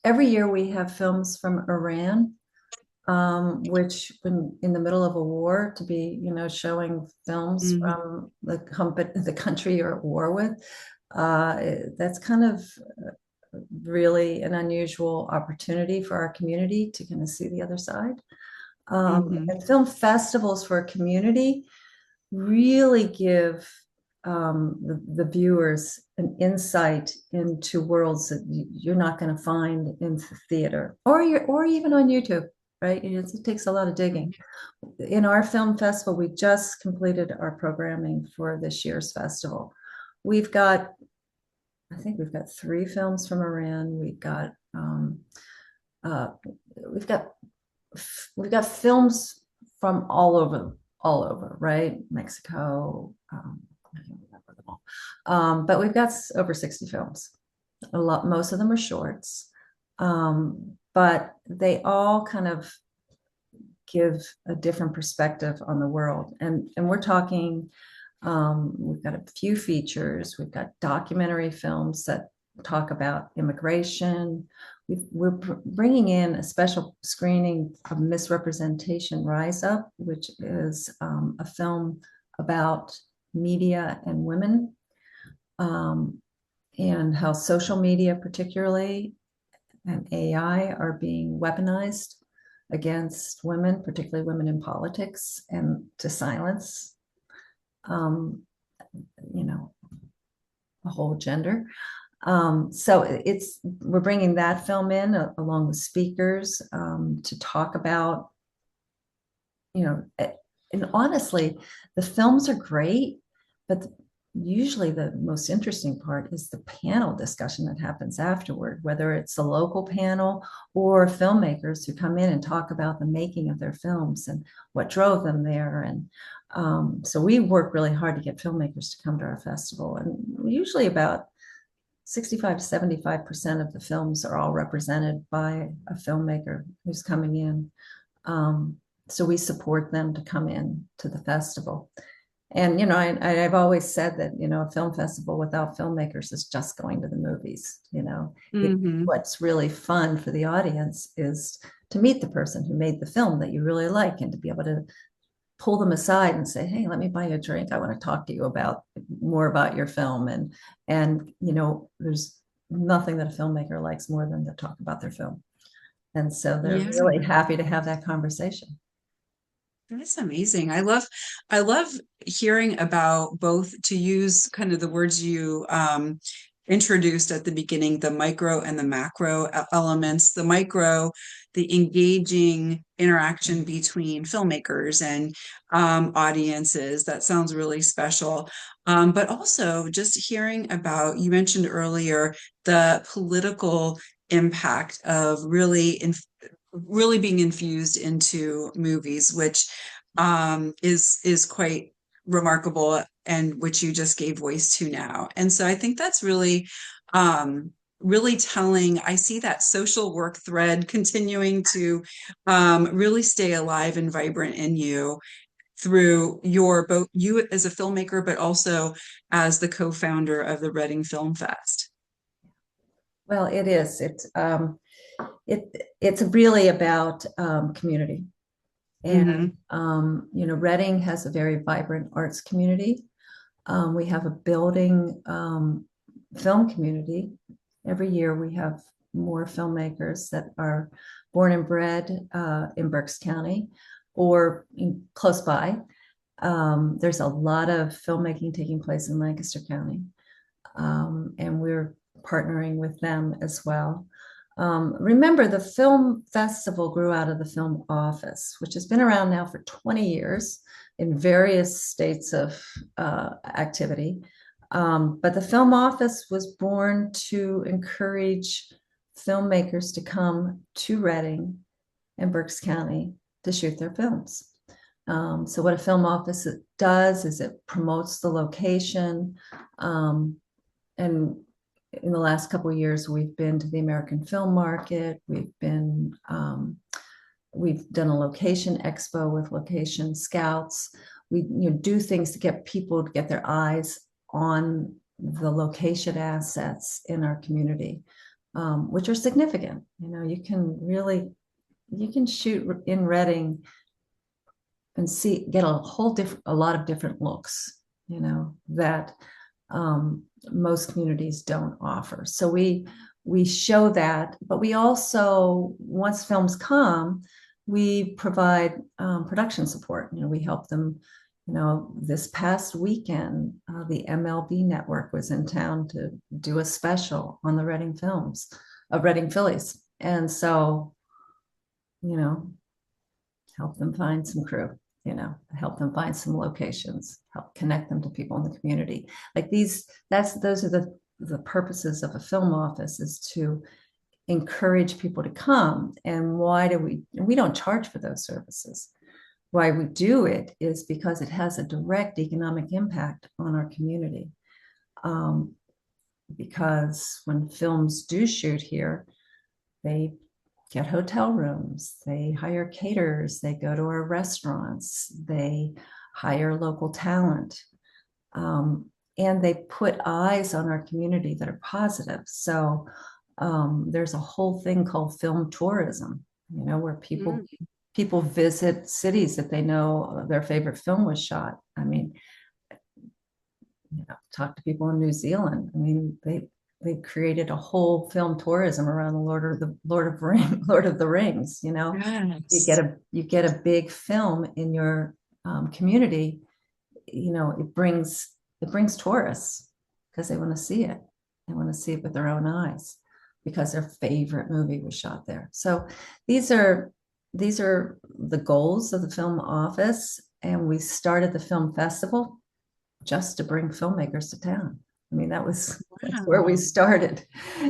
Every year we have films from Iran, which when in the middle of a war to be, showing films Mhm. from the country you're at war with, that's kind of really an unusual opportunity for our community to kind of see the other side. Mhm. And film festivals for a community really give the viewers an insight into worlds that you're not going to find in the theater or even on YouTube, right? It takes a lot of digging. In our film festival, we just completed our programming for this year's festival. We've got, I think we've got three films from Iran. Uh, we've got we've got films from all over, right? Mexico. I can't remember them all. But we've got over 60 films. Most of them are shorts, but they all kind of give a different perspective on the world. And we're talking, we've got a few features, we've got documentary films that talk about immigration. We're bringing in a special screening of Misrepresentation Rise Up, which is a film about media and women, um, and how social media, particularly, and AI are being weaponized against women, particularly women in politics, and to silence, um, you know, a whole gender. So we're bringing that film in along with speakers to talk about, you know, and honestly, the films are great, but usually the most interesting part is the panel discussion that happens afterward, whether it's a local panel or filmmakers who come in and talk about the making of their films and what drove them there. And so we work really hard to get filmmakers to come to our festival. And usually about 65 to 75% of the films are all represented by a filmmaker who's coming in. Um, so we support them to come in to the festival. And, I've always said that, a film festival without filmmakers is just going to the movies. Mhm. What's really fun for the audience is to meet the person who made the film that you really like and to be able to pull them aside and say, hey, let me buy you a drink. I want to talk to you about more about your film. And, there's nothing that a filmmaker likes more than to talk about their film. And so they're Yeah. really happy to have that conversation. That's amazing. I love hearing about both, to use kind of the words you introduced at the beginning, the micro and the macro elements. The micro, the engaging interaction between filmmakers and audiences. That sounds really special. But also just hearing about, you mentioned earlier, the political impact of really being infused into movies, which is quite remarkable, and which you just gave voice to now. And so I think that's really telling. I see that social work thread continuing to really stay alive and vibrant in you through your both you as a filmmaker, but also as the co-founder of the Reading Film Fest. Well, it is. It it's really about community. And Hmm. Reading has a very vibrant arts community. We have a building film community. Every year we have more filmmakers that are born and bred in Berks County or close by. There's a lot of filmmaking taking place in Lancaster County, and we're partnering with them as well. Remember, the film festival grew out of the film office, which has been around now for 20 years in various states of activity. But the film office was born to encourage filmmakers to come to Reading and Berks County to shoot their films. So what a film office does is it promotes the location. And in the last couple of years, we've been to the American Film Market. We've done a location expo with location scouts. We do things to get people to get their eyes on the location assets in our community, which are significant. You can shoot in Reading and get a lot of different looks, that most communities don't offer. So we show that, but we also, once films come, we provide production support. We help them. This past weekend, the MLB network was in town to do a special on the Reading films of Reading Phillies. And so, help them find some crew, help them find some locations, help connect them to people in the community. Like those are the purposes of a film office, is to encourage people to come. And we don't charge for those services. Why we do it is because it has a direct economic impact on our community. Because when films do shoot here, they get hotel rooms, they hire caterers, they go to our restaurants, they hire local talent, and they put eyes on our community that are positive. So there's a whole thing called film tourism, where people visit cities that they know their favorite film was shot. I mean, talk to people in New Zealand. I mean, they created a whole film tourism around the Lord of the Rings. Yes. You get a big film in your community. It brings tourists because they want to see it. They want to see it with their own eyes because their favorite movie was shot there. So these are the goals of the film office, and we started the film festival just to bring filmmakers to town. I mean, that's where we started,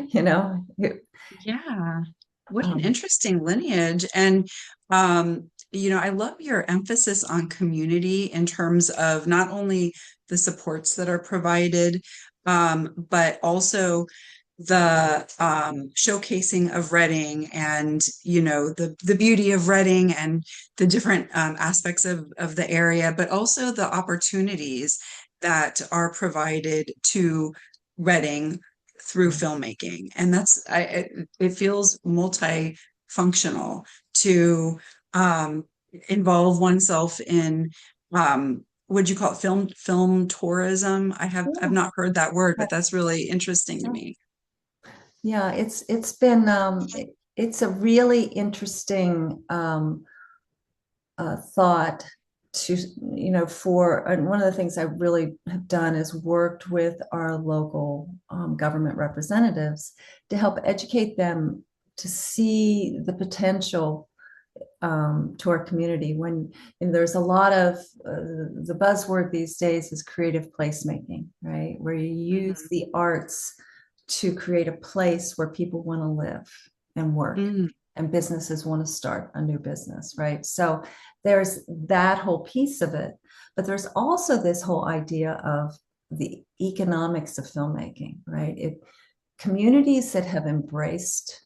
Yeah. What an interesting lineage. And, I love your emphasis on community in terms of not only the supports that are provided, but also the showcasing of Reading and, the beauty of Reading and the different aspects of the area, but also the opportunities that are provided to Reading through filmmaking. And it feels multifunctional to involve oneself in would you call it film tourism? I've not heard that word, but that's really interesting to me. Yeah, it's a really interesting thought to, and one of the things I really have done is worked with our local government representatives to help educate them to see the potential to our community. And there's a lot of the buzzword these days is creative placemaking, right? Where you use the arts to create a place where people want to live and work, and businesses want to start a new business, right? So there's that whole piece of it, but there's also this whole idea of the economics of filmmaking, right? Communities that have embraced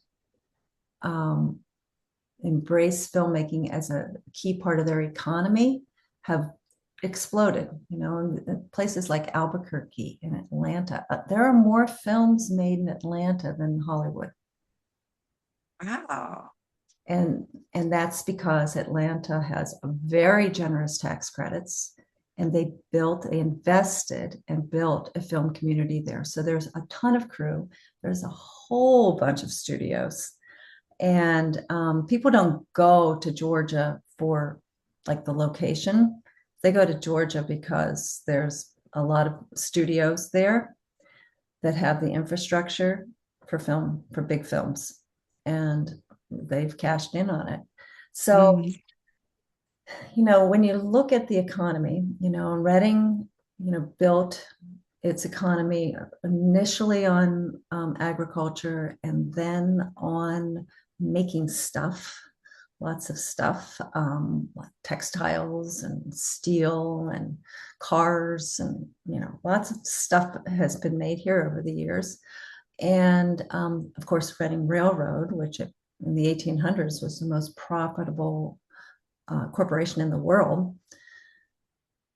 filmmaking as a key part of their economy have exploded. In places like Albuquerque and Atlanta, there are more films made in Atlanta than Hollywood. Wow. And that's because Atlanta has very generous tax credits, and they invested and built a film community there. So there's a ton of crew. There's a whole bunch of studios, and people don't go to Georgia for like the location. They go to Georgia because there's a lot of studios there that have the infrastructure for film, for big films, and they've cashed in on it. So, Mhm. when you look at the economy, Reading, built its economy initially on agriculture and then on making stuff, lots of stuff, like textiles and steel and cars, and lots of stuff has been made here over the years. And of course, Reading Railroad, which in the 1800s was the most profitable corporation in the world.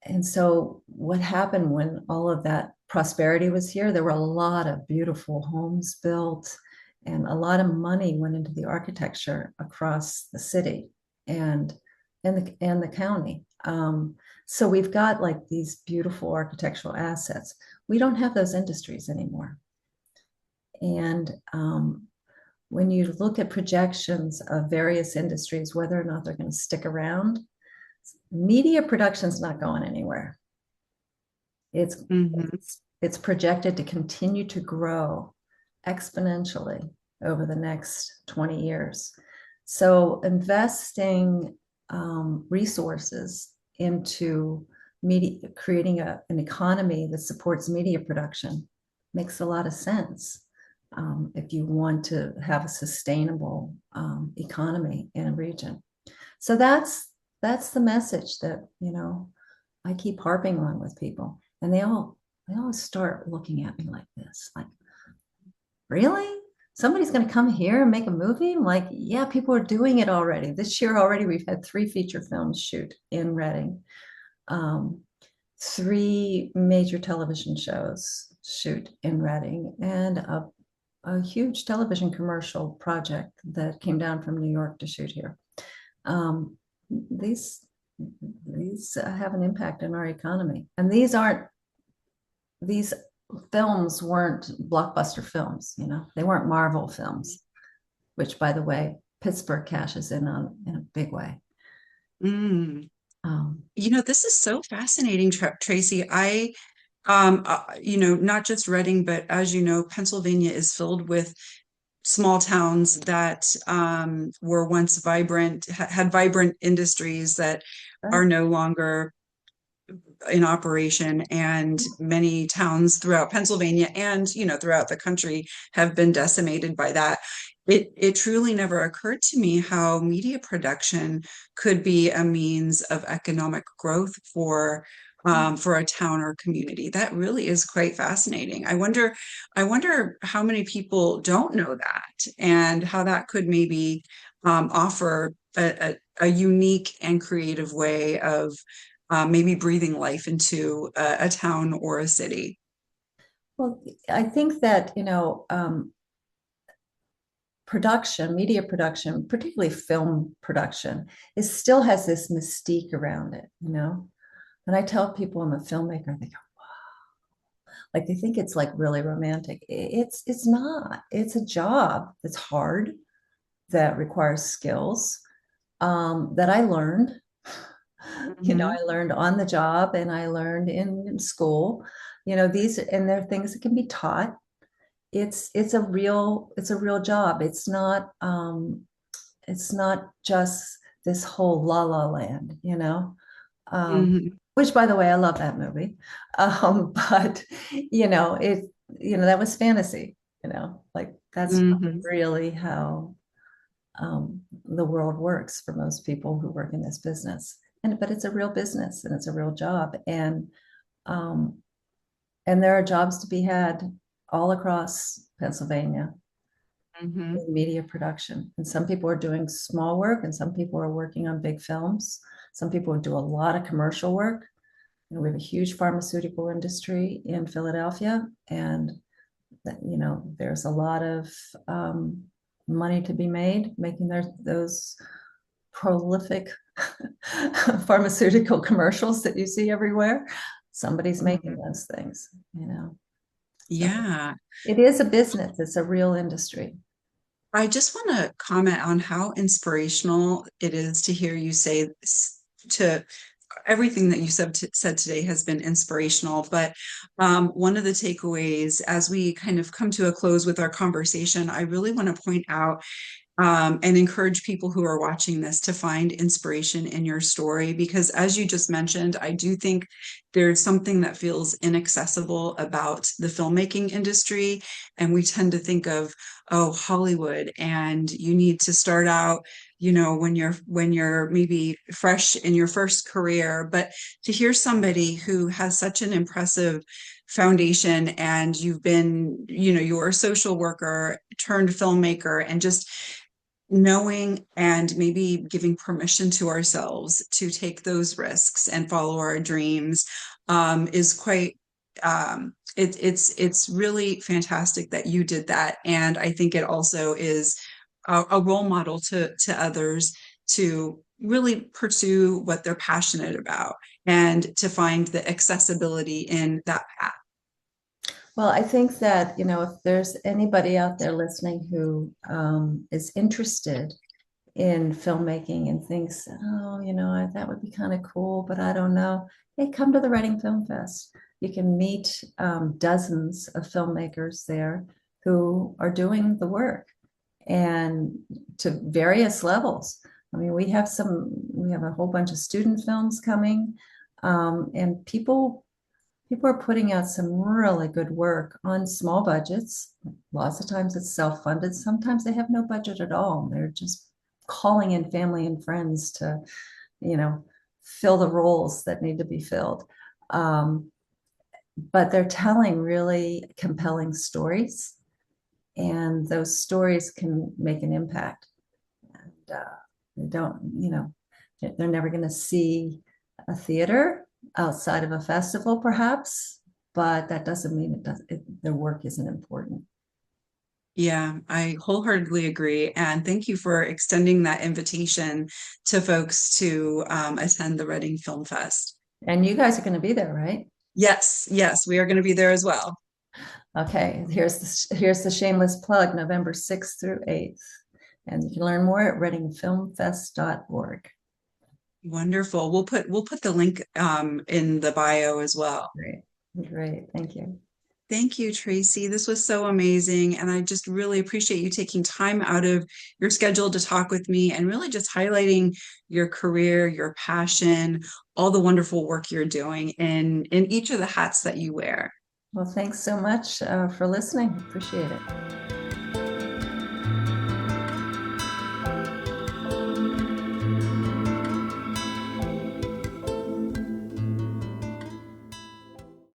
And so, what happened when all of that prosperity was here? There were a lot of beautiful homes built, and a lot of money went into the architecture across the city and and the county. So we've got like these beautiful architectural assets. We don't have those industries anymore. And when you look at projections of various industries, whether or not they're going to stick around, media production's not going anywhere. It's, Mhm. it's projected to continue to grow exponentially over the next 20 years. So investing resources into media, creating an economy that supports media production makes a lot of sense if you want to have a sustainable economy in a region. So that's the message that I keep harping on with people, and they all start looking at me like this, like, really? Somebody's going to come here and make a movie? I'm like, yeah, people are doing it already. This year already, we've had 3 feature films shoot in Reading, um, 3 major television shows shoot in Reading, and a huge television commercial project that came down from New York to shoot here. Um, these have an impact on our economy, and these films weren't blockbuster films. They weren't Marvel films, which, by the way, Pittsburgh cashes in on in a big way. Mm. Um, This is so fascinating, Tracy. Not just Reading, but as you know, Pennsylvania is filled with small towns that were once vibrant, had vibrant industries that are no longer in operation, and many towns throughout Pennsylvania and throughout the country have been decimated by that. It truly never occurred to me how media production could be a means of economic growth for a town or community. That really is quite fascinating. I wonder how many people don't know that, and how that could maybe offer a unique and creative way of maybe breathing life into a town or a city. well, I think that production, media production, particularly film production, it still has this mystique around it. When I tell people I'm a filmmaker, they go, like, they think it's like really romantic. It's not. It's a job that's hard, that requires skills that I learned. Mhm. I learned on the job, and I learned in school. These, and they're things that can be taught. It's a real job. It's not just this whole La La Land, Mhm. which, by the way, I love that movie. But that was fantasy, like that's not Mhm. really how the world works for most people who work in this business. But it's a real business, and it's a real job, um, and there are jobs to be had all across Pennsylvania Mhm. in media production. And some people are doing small work, and some people are working on big films. Some people do a lot of commercial work. We have a huge pharmaceutical industry in Philadelphia, and there's a lot of money to be made making those prolific pharmaceutical commercials that you see everywhere. Somebody's making Mhm. those things. So Yeah. it is a business. It's a real industry. I just want to comment on how inspirational it is to hear you say to everything that you said today has been inspirational. But one of the takeaways as we kind of come to a close with our conversation, I really want to point out and encourage people who are watching this to find inspiration in your story. Because as you just mentioned, I do think there's something that feels inaccessible about the filmmaking industry. And we tend to think of, oh, Hollywood, and you need to start out, when you're maybe fresh in your first career. But to hear somebody who has such an impressive foundation, and you're a social worker turned filmmaker, and just knowing and maybe giving permission to ourselves to take those risks and follow our dreams is quite it's really fantastic that you did that. And I think it also is a role model to others to really pursue what they're passionate about and to find the accessibility in that path. Well, I think that, if there's anybody out there listening who is interested in filmmaking and thinks, oh, that would be kind of cool, but I don't know. Hey, come to the Reading Film Fest. You can meet dozens of filmmakers there who are doing the work, and to various levels. I mean, we have a whole bunch of student films coming, and people are putting out some really good work on small budgets. Lots of times it's self-funded. Sometimes they have no budget at all. They're just calling in family and friends to, fill the roles that need to be filled. But they're telling really compelling stories, and those stories can make an impact. And they don't, they're never going to see a theater outside of a festival, perhaps, but that doesn't mean their work isn't important. Yeah, I wholeheartedly agree. And thank you for extending that invitation to folks to attend the Reading Film Fest. And you guys are going to be there, right? Yes, yes, we are going to be there as well. Okay, here's the shameless plug, November 6th through 8th. And you can learn more at readingfilmfest.org. Wonderful. We'll put the link in the bio as well. Great. Thank you. Thank you, Tracy. This was so amazing. And I just really appreciate you taking time out of your schedule to talk with me and really just highlighting your career, your passion, all the wonderful work you're doing in each of the hats that you wear. Well, thanks so much for listening. Appreciate it.